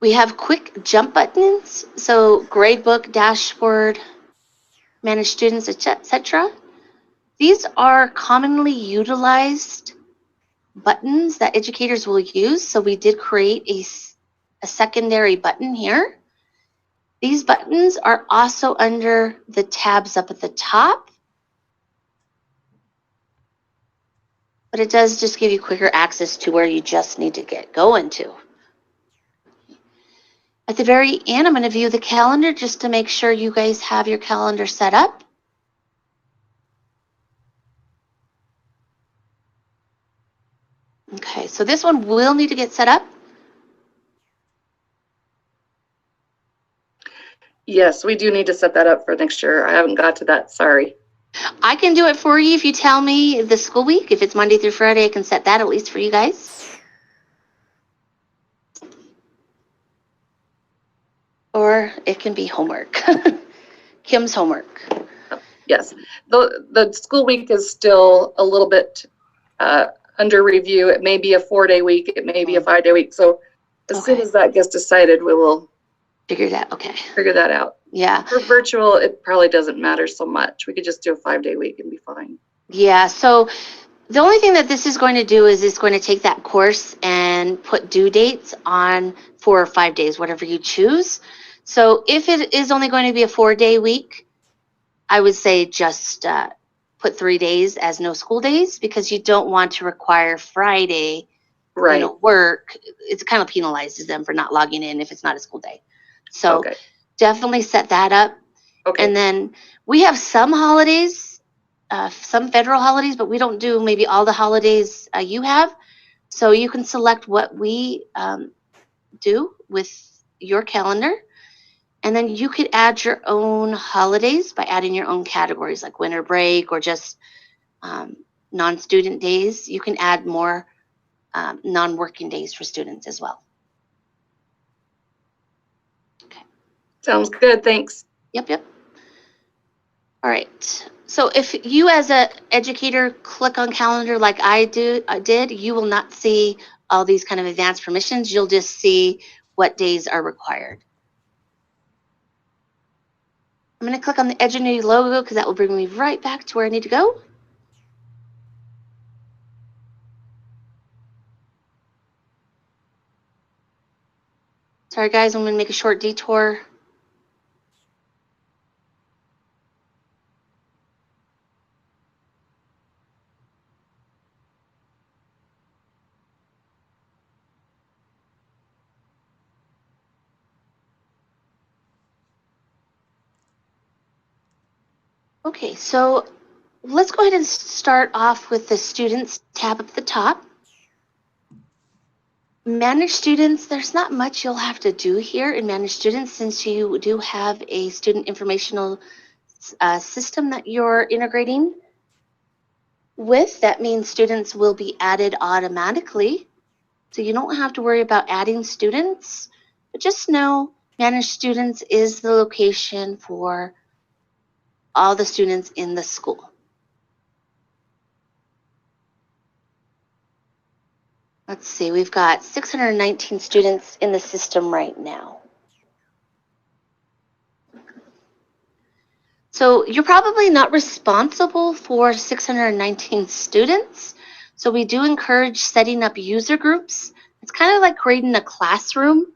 We have quick jump buttons, so gradebook, dashboard, manage students, etc. These are commonly utilized buttons that educators will use, so we did create a secondary button here. These buttons are also under the tabs up at the top, but it does just give you quicker access to where you just need to get going to. At the very end, I'm going to view the calendar just to make sure you guys have your calendar set up. Okay, so this one will need to get set up. Yes, we do need to set that up for next year. I haven't got to that, sorry. I can do it for you if you tell me the school week. If it's Monday through Friday, I can set that at least for you guys. Or it can be homework. Kim's homework. Yes, the school week is still a little bit under review. It may be a 4-day week. It may be a 5-day week. So as soon as that gets decided, we will figure that. Okay. Figure that out. Yeah. For virtual, it probably doesn't matter so much. We could just do a 5-day week and be fine. Yeah. So the only thing that this is going to do is it's going to take that course and put due dates on 4 or 5 days, whatever you choose. So if it is only going to be a 4-day week, I would say just put 3 days as no school days, because you don't want to require Friday work. It kind of penalizes them for not logging in if it's not a school day. So definitely set that up. Okay. And then we have some holidays, some federal holidays, but we don't do maybe all the holidays you have. So you can select what we do with your calendar. And then you could add your own holidays by adding your own categories like winter break or just non-student days. You can add more non-working days for students as well. Okay. Sounds good. Thanks. Yep. All right. So if you as an educator click on calendar like I did, you will not see all these kind of advanced permissions. You'll just see what days are required. I'm going to click on the Edgenuity logo because that will bring me right back to where I need to go. Sorry, guys, I'm going to make a short detour. Okay, so let's go ahead and start off with the Students tab up at the top. Manage Students, there's not much you'll have to do here in Manage Students since you do have a student informational system that you're integrating with. That means students will be added automatically. So you don't have to worry about adding students, but just know Manage Students is the location for all the students in the school. Let's see, we've got 619 students in the system right now. So you're probably not responsible for 619 students. So we do encourage setting up user groups. It's kind of like creating a classroom.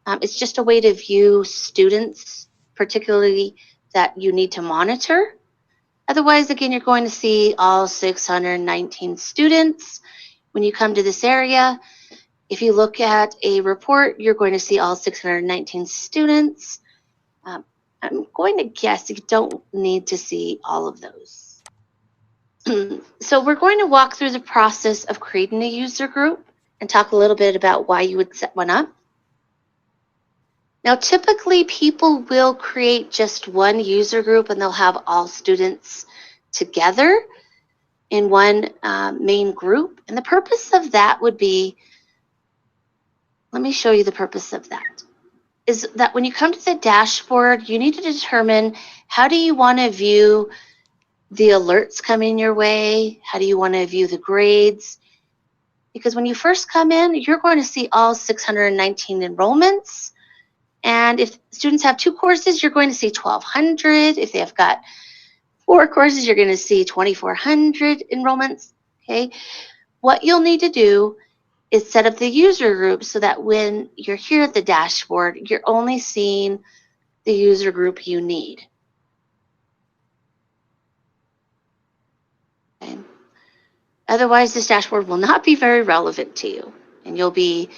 It's just a way to view students, particularly that you need to monitor. Otherwise, again, you're going to see all 619 students. When you come to this area, if you look at a report, you're going to see all 619 students. I'm going to guess you don't need to see all of those. So we're going to walk through the process of creating a user group and talk a little bit about why you would set one up. Now, typically people will create just one user group and they'll have all students together in one main group. And the purpose of that would be, let me show you the purpose of that, is that when you come to the dashboard, you need to determine how do you want to view the alerts coming your way? How do you want to view the grades? Because when you first come in, you're going to see all 619 enrollments. And if students have 2 courses, you're going to see 1,200. If they have got 4 courses, you're going to see 2,400 enrollments. Okay. What you'll need to do is set up the user group so that when you're here at the dashboard, you're only seeing the user group you need. Okay. Otherwise, this dashboard will not be very relevant to you, and you'll be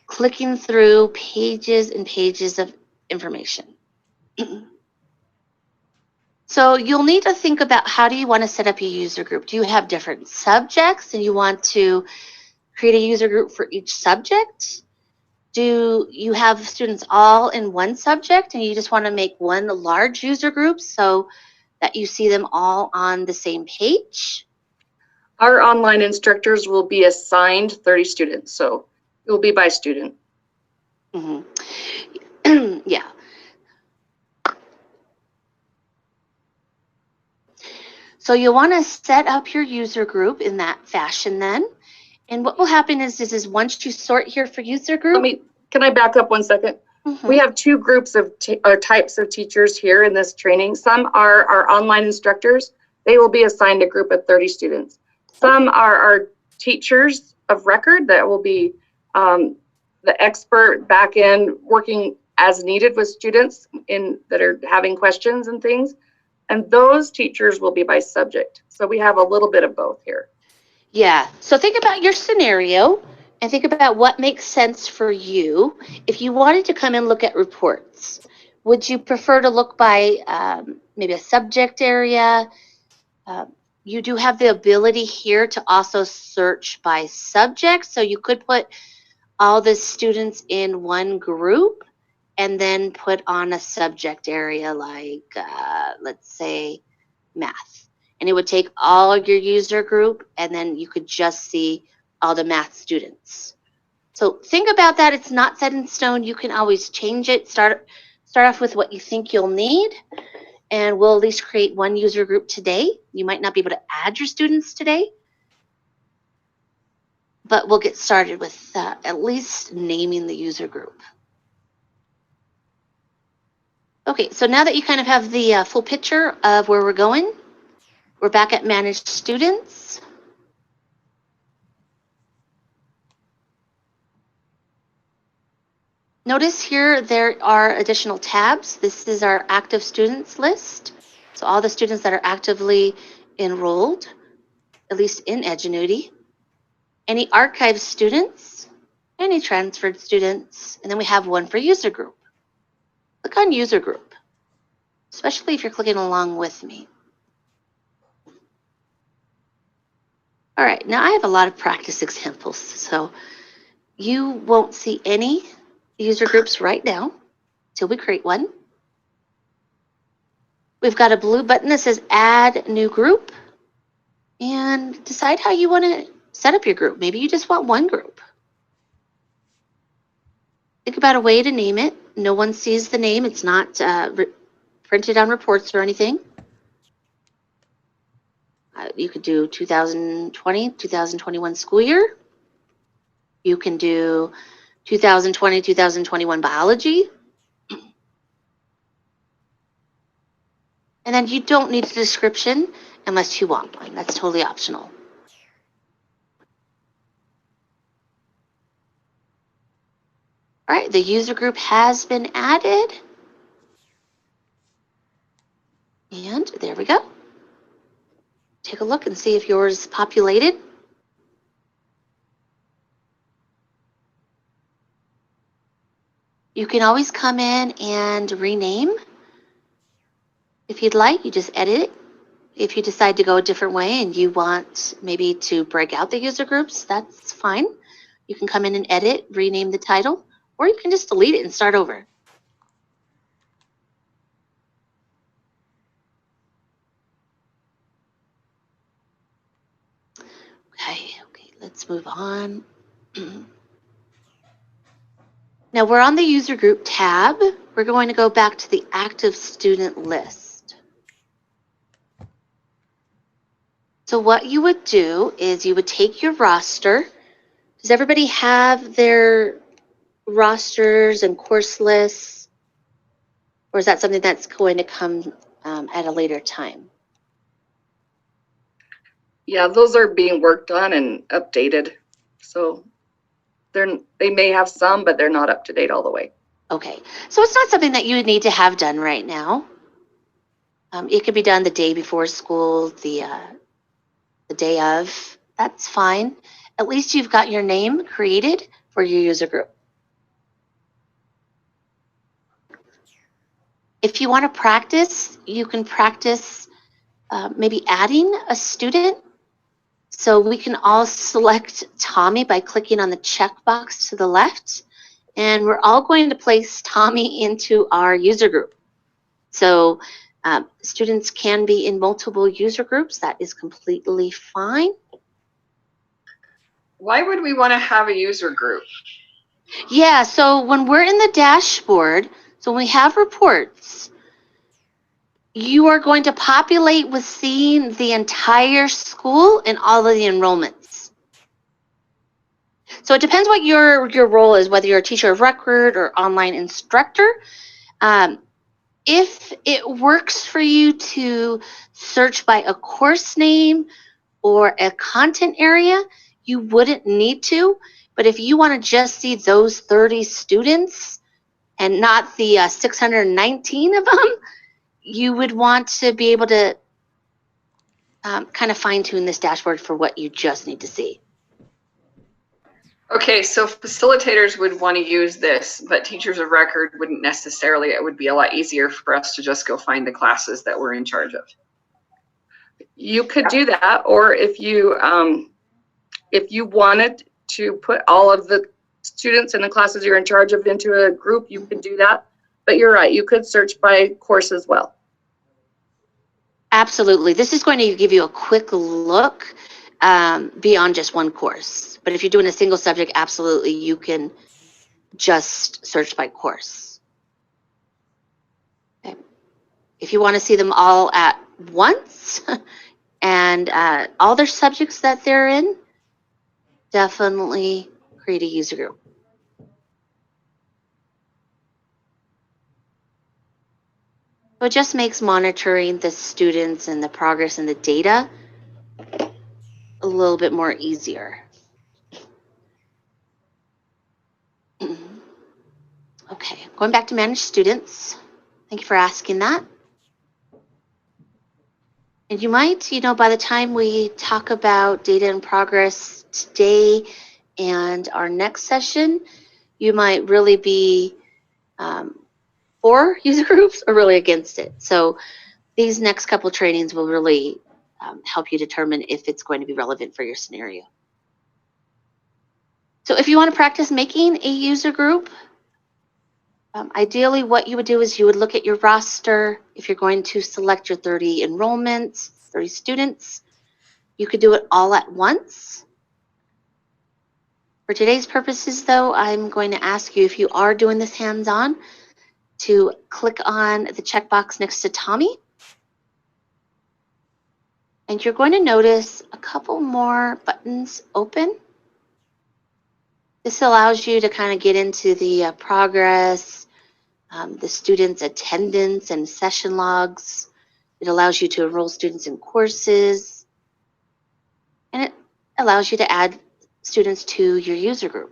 clicking through pages and pages of information. So you'll need to think about, how do you want to set up a user group? Do you have different subjects and you want to create a user group for each subject? Do you have students all in one subject and you just want to make one large user group so that you see them all on the same page? Our online instructors will be assigned 30 students, so it will be by student. Mm-hmm. Yeah. So you'll want to set up your user group in that fashion then. And what will happen is once you sort here for user group. Can I back up 1 second? Mm-hmm. We have 2 groups of types of teachers here in this training. Some are our online instructors. They will be assigned a group of 30 students. Some are our teachers of record that will be the expert back end working as needed with students that are having questions and things. And those teachers will be by subject. So we have a little bit of both here. Yeah. So think about your scenario and think about what makes sense for you. If you wanted to come and look at reports, would you prefer to look by maybe a subject area? You do have the ability here to also search by subject. So you could put all the students in one group and then put on a subject area like, let's say, math. And it would take all of your user group, and then you could just see all the math students. So think about that. It's not set in stone. You can always change it. Start off with what you think you'll need, and we'll at least create one user group today. You might not be able to add your students today, but we'll get started with at least naming the user group. Okay, so now that you kind of have the full picture of where we're going, we're back at Managed Students. Notice here there are additional tabs. This is our active students list. So all the students that are actively enrolled, at least in Edgenuity. Any archived students, any transferred students, and then we have one for user group. Click on user group, especially if you're clicking along with me. All right, now I have a lot of practice examples, so you won't see any user groups right now till we create one. We've got a blue button that says Add New Group, and decide how you want to set up your group. Maybe you just want one group. Think about a way to name it. No one sees the name. It's not printed on reports or anything. You could do 2020, 2021 school year. You can do 2020, 2021 biology. And then you don't need a description unless you want one. That's totally optional. All right, the user group has been added. And there we go. Take a look and see if yours is populated. You can always come in and rename. If you'd like, you just edit it. If you decide to go a different way and you want maybe to break out the user groups, that's fine. You can come in and edit, rename the title, or you can just delete it and start over. Okay, let's move on. Now we're on the user group tab. We're going to go back to the active student list. So what you would do is you would take your roster. Does everybody have their rosters and course lists? Or is that something that's going to come at a later time? Yeah, those are being worked on and updated. So they may have some, but they're not up to date all the way. Okay, so it's not something that you need to have done right now. It could be done the day before school, the day of. That's fine. At least you've got your name created for your user group. If you want to practice, you can practice maybe adding a student. So we can all select Tommy by clicking on the checkbox to the left. And we're all going to place Tommy into our user group. So students can be in multiple user groups. That is completely fine. Why would we want to have a user group? Yeah, so when we're in the dashboard, so when we have reports, you are going to populate with seeing the entire school and all of the enrollments. So it depends what your role is, whether you're a teacher of record or online instructor. If it works for you to search by a course name or a content area, you wouldn't need to. But if you want to just see those 30 students and not the 619 of them, you would want to be able to kind of fine tune this dashboard for what you just need to see. Okay, so facilitators would want to use this, but teachers of record wouldn't necessarily. It would be a lot easier for us to just go find the classes that we're in charge of. You could do that, or if you wanted to put all of the students in the classes you're in charge of into a group, you could do that. But you're right, you could search by course as well. Absolutely. This is going to give you a quick look beyond just one course. But if you're doing a single subject, absolutely, you can just search by course. Okay. If you want to see them all at once and all their subjects that they're in, definitely create a user group. So it just makes monitoring the students and the progress and the data a little bit more easier. Okay, going back to manage students. Thank you for asking that. And you might, by the time we talk about data and progress today and our next session, you might really be for user groups or really against it. So these next couple trainings will really help you determine if it's going to be relevant for your scenario. So if you want to practice making a user group, ideally what you would do is you would look at your roster. If you're going to select your 30 enrollments, 30 students, you could do it all at once. For today's purposes, though, I'm going to ask you, if you are doing this hands-on, to click on the checkbox next to Tommy. And you're going to notice a couple more buttons open. This allows you to kind of get into the progress, the students' attendance and session logs. It allows you to enroll students in courses. And it allows you to add students to your user group.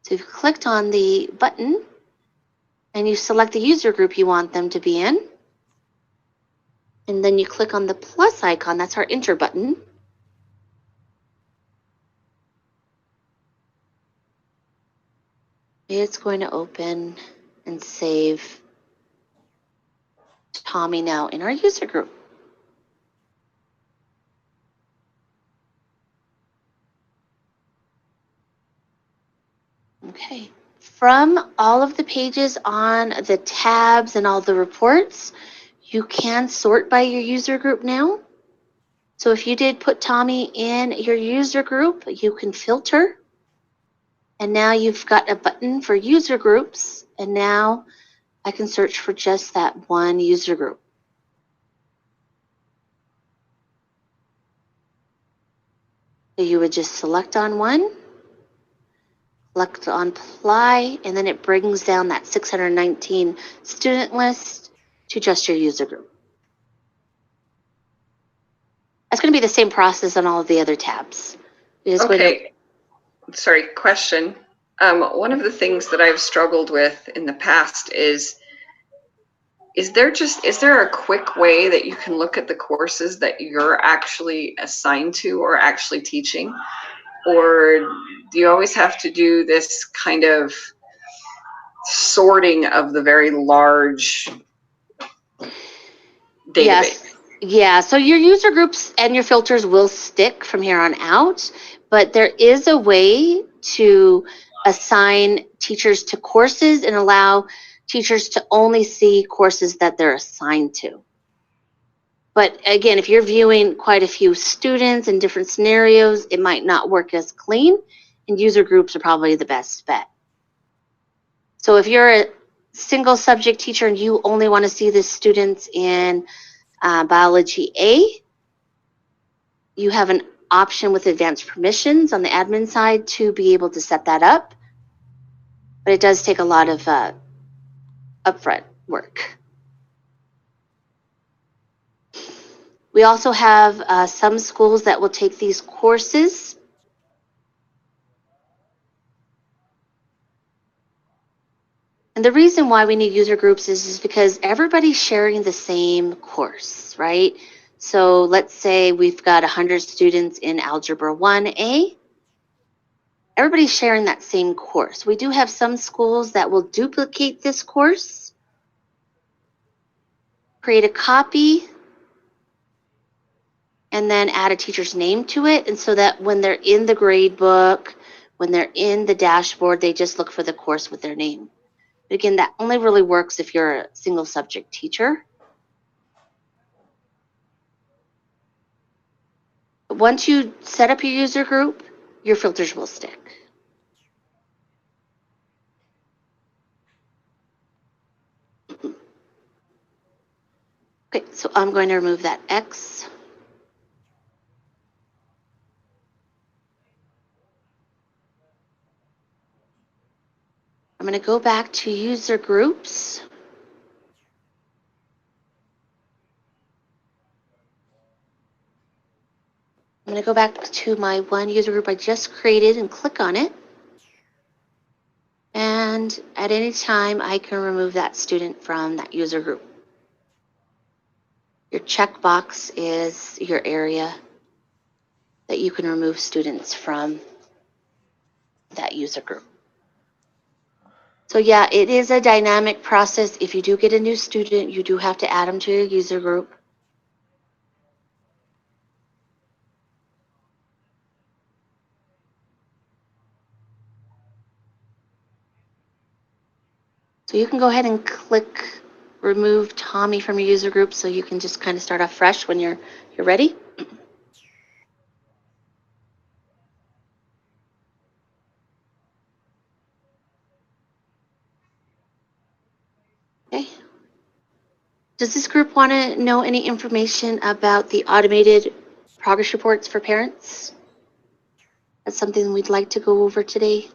So you've clicked on the button and you select the user group you want them to be in. And then you click on the plus icon, that's our enter button. It's going to open and save Tommy now in our user group. Okay. From all of the pages on the tabs and all the reports, you can sort by your user group now. So if you did put Tommy in your user group, you can filter. And now you've got a button for user groups. And now I can search for just that one user group. So you would just select on one, select on apply, and then it brings down that 619 student list to just your user group. That's going to be the same process on all of the other tabs. Okay. Sorry, question. One of the things that I've struggled with in the past is there a quick way that you can look at the courses that you're actually assigned to or actually teaching? Or do you always have to do this kind of sorting of the very large database? Yes. Yeah, so your user groups and your filters will stick from here on out, but there is a way to assign teachers to courses and allow teachers to only see courses that they're assigned to. But again, if you're viewing quite a few students in different scenarios, it might not work as clean, and user groups are probably the best bet. So if you're a single subject teacher and you only want to see the students in biology A, you have an option with advanced permissions on the admin side to be able to set that up, but it does take a lot of upfront work. We also have some schools that will take these courses. And the reason why we need user groups is because everybody's sharing the same course, right? So let's say we've got 100 students in Algebra 1A. Everybody's sharing that same course. We do have some schools that will duplicate this course, create a copy, and then add a teacher's name to it. And so that when they're in the grade book, when they're in the dashboard, they just look for the course with their name. But again, that only really works if you're a single subject teacher. Once you set up your user group, your filters will stick. Okay, so I'm going to remove that X. I'm going to go back to user groups. I'm going to go back to my one user group I just created and click on it. And at any time, I can remove that student from that user group. Your checkbox is your area that you can remove students from that user group. So yeah, it is a dynamic process. If you do get a new student, you do have to add them to your user group. So you can go ahead and click remove Tommy from your user group so you can just kind of start off fresh when you're ready. Okay. Does this group want to know any information about the automated progress reports for parents? That's something we'd like to go over today.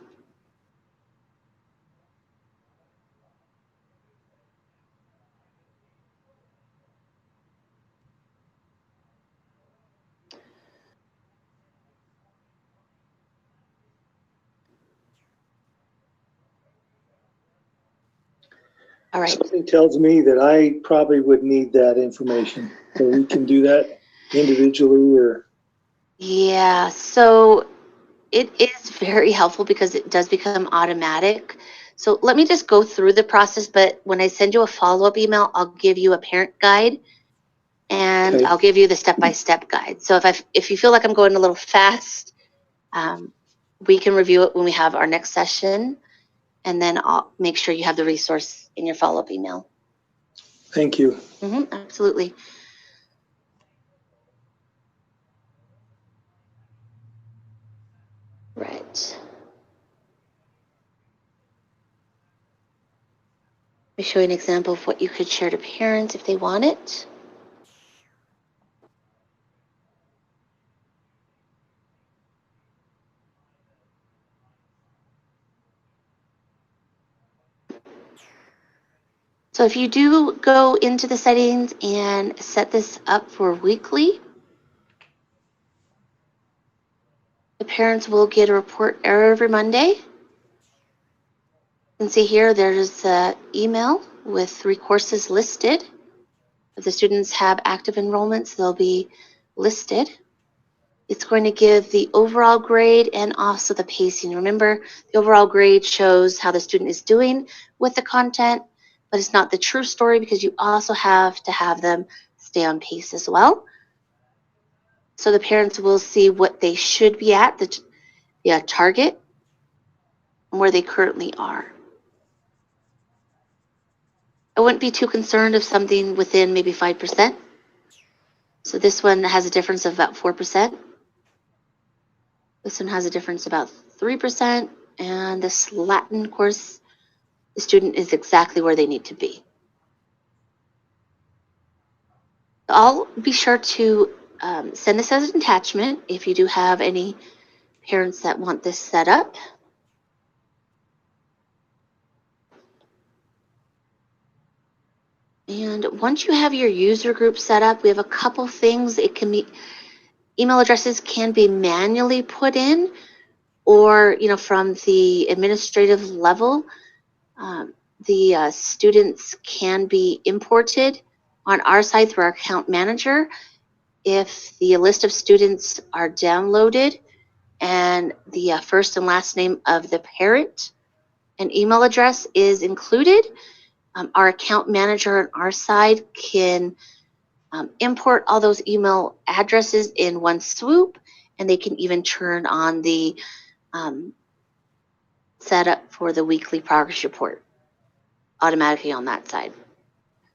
All right. Something tells me that I probably would need that information. So we can do that individually or? Yeah, so it is very helpful because it does become automatic. So let me just go through the process, but when I send you a follow-up email, I'll give you a parent guide and Okay. I'll give you the step-by-step guide. So if you feel like I'm going a little fast, we can review it when we have our next session, and then I'll make sure you have the resource in your follow-up email. Thank you. Absolutely. Right. Let me show you an example of what you could share to parents if they want it. So if you do go into the settings and set this up for weekly, the parents will get a report every Monday. You can see here there's an email with 3 courses listed. If the students have active enrollments, they'll be listed. It's going to give the overall grade and also the pacing. Remember, the overall grade shows how the student is doing with the content, but it's not the true story because you also have to have them stay on pace as well. So the parents will see what they should be at, the target, and where they currently are. I wouldn't be too concerned if something within maybe 5%. So this one has a difference of about 4%. This one has a difference about 3%. And this Latin course, the student is exactly where they need to be. I'll be sure to send this as an attachment if you do have any parents that want this set up. And once you have your user group set up, we have a couple things. It can be email addresses can be manually put in, or from the administrative level, the students can be imported on our side through our account manager. If the list of students are downloaded and the first and last name of the parent and email address is included, our account manager on our side can import all those email addresses in one swoop, and they can even turn on the setup for the weekly progress report automatically on that side.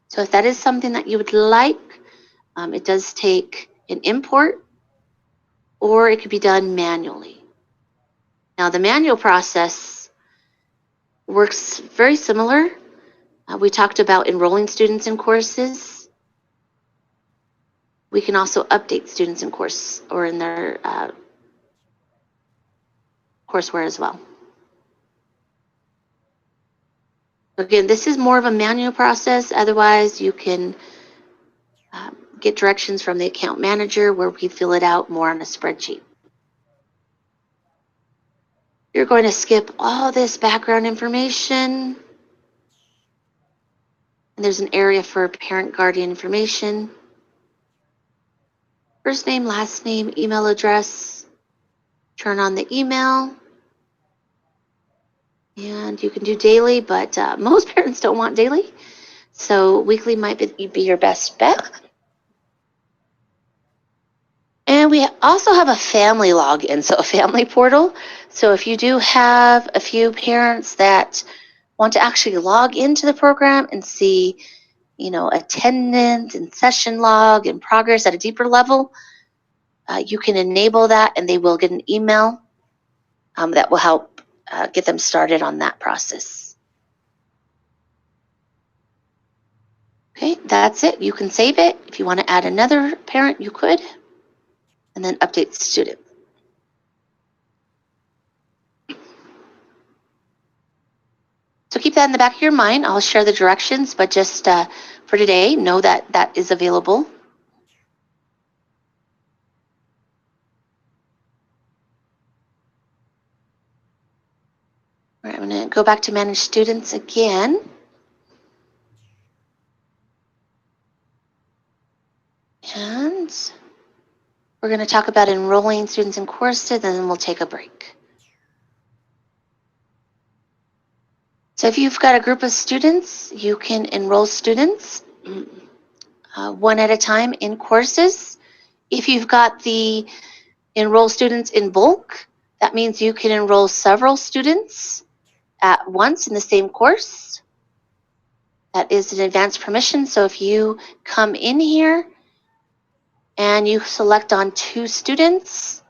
So if that is something that you would like, it does take an import, or it could be done manually. Now the manual process works very similar. We talked about enrolling students in courses. We can also update students in course or in their courseware as well. Again, this is more of a manual process. Otherwise, you can get directions from the account manager where we fill it out more on a spreadsheet. You're going to skip all this background information. And there's an area for parent guardian information. First name, last name, email address. Turn on the email. And you can do daily, but most parents don't want daily. So weekly might be your best bet. And we also have a family login, so a family portal. So if you do have a few parents that want to actually log into the program and see, attendance and session log and progress at a deeper level, you can enable that and they will get an email that will help get them started on that process. Okay, that's it. You can save it. If you want to add another parent, you could. And then update the student. So keep that in the back of your mind. I'll share the directions, but just for today, know that that is available. All right, I'm going to go back to manage students again. And we're going to talk about enrolling students in courses, and then we'll take a break. So if you've got a group of students, you can enroll students one at a time in courses. If you've got the enroll students in bulk, that means you can enroll several students at once in the same course. That is an advanced permission. So if you come in here and you select on 2 students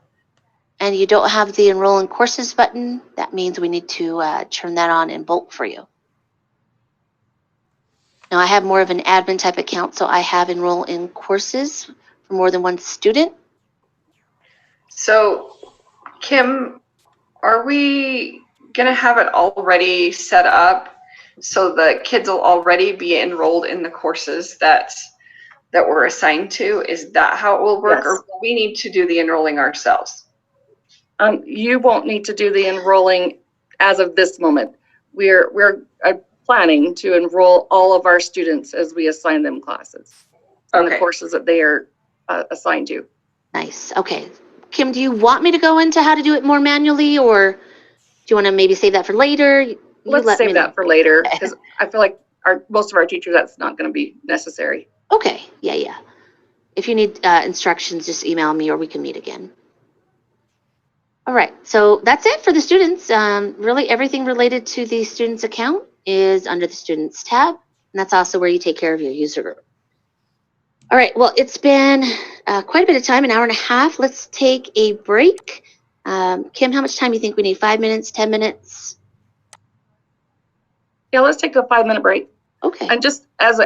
and you don't have the enroll in courses button, that means we need to turn that on in bulk for you. Now I have more of an admin type account, so I have enroll in courses for more than one student. So, Kim, are we going to have it already set up So the kids will already be enrolled in the courses that we're assigned to. Is that how it will work? Yes. Or will we need to do the enrolling ourselves? You won't need to do the enrolling as of this moment. We're planning to enroll all of our students as we assign them classes in the Okay. courses that they are assigned to. Nice. Okay. Kim, do you want me to go into how to do it more manually, or do you want to maybe save that for later? You Let's let me save know. that for later, because I feel like most of our teachers, that's not going to be necessary. Okay. Yeah, yeah. If you need instructions, just email me or we can meet again. All right. So that's it for the students. Really, everything related to the students account is under the students tab. And that's also where you take care of your user group. All right. Well, it's been quite a bit of time, an hour and a half. Let's take a break. Kim, how much time do you think we need? 5 minutes, 10 minutes? Yeah, let's take a 5-minute break. Okay. And just as